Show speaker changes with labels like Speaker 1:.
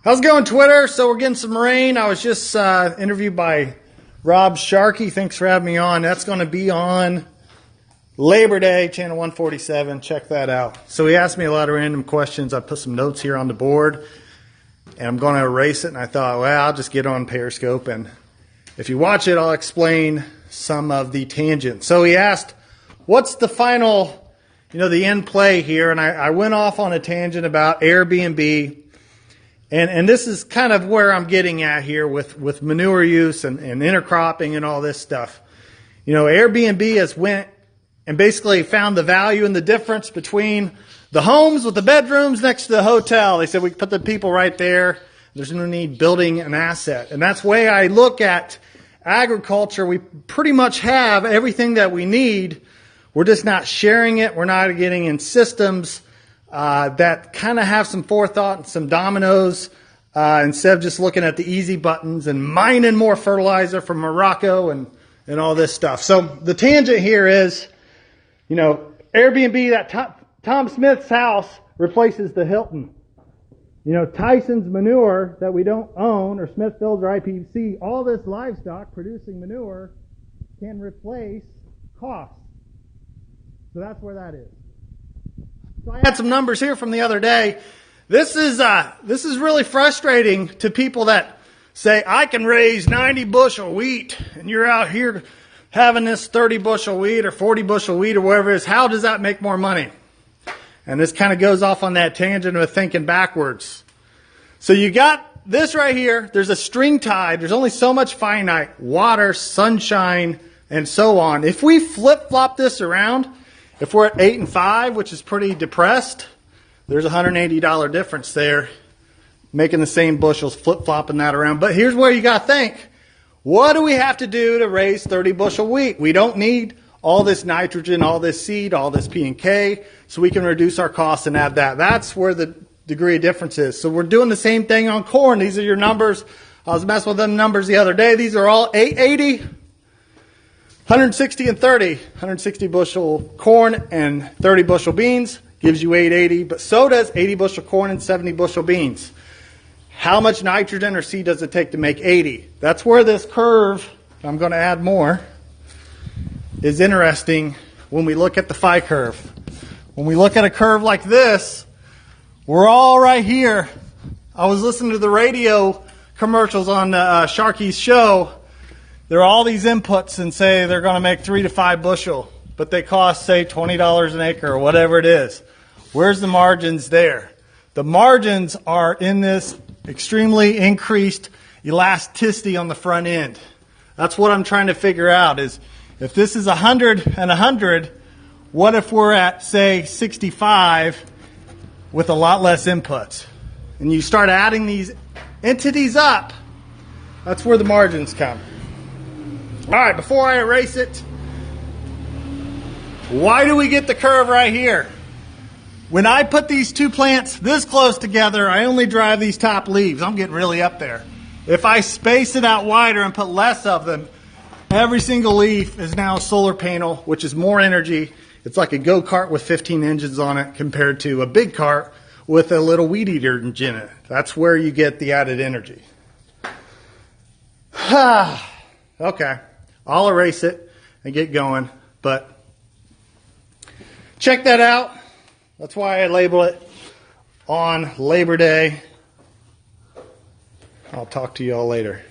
Speaker 1: How's it going, Twitter? So we're getting some rain. I was just interviewed by Rob Sharkey. Thanks for having me on. That's going to be on Labor Day, channel 147. Check that out. So he asked me a lot of random questions. I put some notes here on the board, and I'm going to erase it. And I thought, well, I'll just get on Periscope, and if you watch it, I'll explain some of the tangents. So he asked, what's the final, the end play here? And I went off on a tangent about Airbnb. And this is kind of where I'm getting at here with manure use and intercropping and all this stuff. Airbnb has went and basically found the value and the difference between the homes with the bedrooms next to the hotel. They said we can put the people right there. There's no need building an asset. And that's the way I look at agriculture. We pretty much have everything that we need. We're just not sharing it. We're not getting in systems that kind of have some forethought and some dominoes instead of just looking at the easy buttons and mining more fertilizer from Morocco and all this stuff. So the tangent here is, Airbnb, that Tom Smith's house replaces the Hilton. Tyson's manure that we don't own, or Smithfield's or IPC, all this livestock producing manure can replace costs. So that's where that is. So I had some numbers here from the other day. This is really frustrating to people that say, I can raise 90 bushel wheat, and you're out here having this 30 bushel wheat or 40 bushel wheat or whatever it is. How does that make more money? And this kind of goes off on that tangent of thinking backwards. So you got this right here. There's a string tide. There's only so much finite water, sunshine, and so on. If we flip-flop this around, if we're at 8 and 5, which is pretty depressed, there's a $180 difference there, making the same bushels, flip-flopping that around. But here's where you got to think. What do we have to do to raise 30 bushel wheat? We don't need all this nitrogen, all this seed, all this P and K, so we can reduce our costs and add that. That's where the degree of difference is. So we're doing the same thing on corn. These are your numbers. I was messing with them numbers the other day. These are all 880. 160 and 30, 160 bushel corn and 30 bushel beans gives you 880, but so does 80 bushel corn and 70 bushel beans. How much nitrogen or seed does it take to make 80? That's where this curve, I'm going to add more, is interesting when we look at the phi curve. When we look at a curve like this, we're all right here. I was listening to the radio commercials on Sharky's show. There are all these inputs and say they're going to make 3 to 5 bushel, but they cost, say, $20 an acre or whatever it is. Where's the margins there? The margins are in this extremely increased elasticity on the front end. That's what I'm trying to figure out is if this is 100 and 100, what if we're at, say, 65 with a lot less inputs? And you start adding these entities up, that's where the margins come. All right, before I erase it, why do we get the curve right here? When I put these two plants this close together, I only drive these top leaves. I'm getting really up there. If I space it out wider and put less of them, every single leaf is now a solar panel, which is more energy. It's like a go-kart with 15 engines on it compared to a big cart with a little weed eater engine in it. That's where you get the added energy. Okay. I'll erase it and get going, but check that out. That's why I label it on Labor Day. I'll talk to you all later.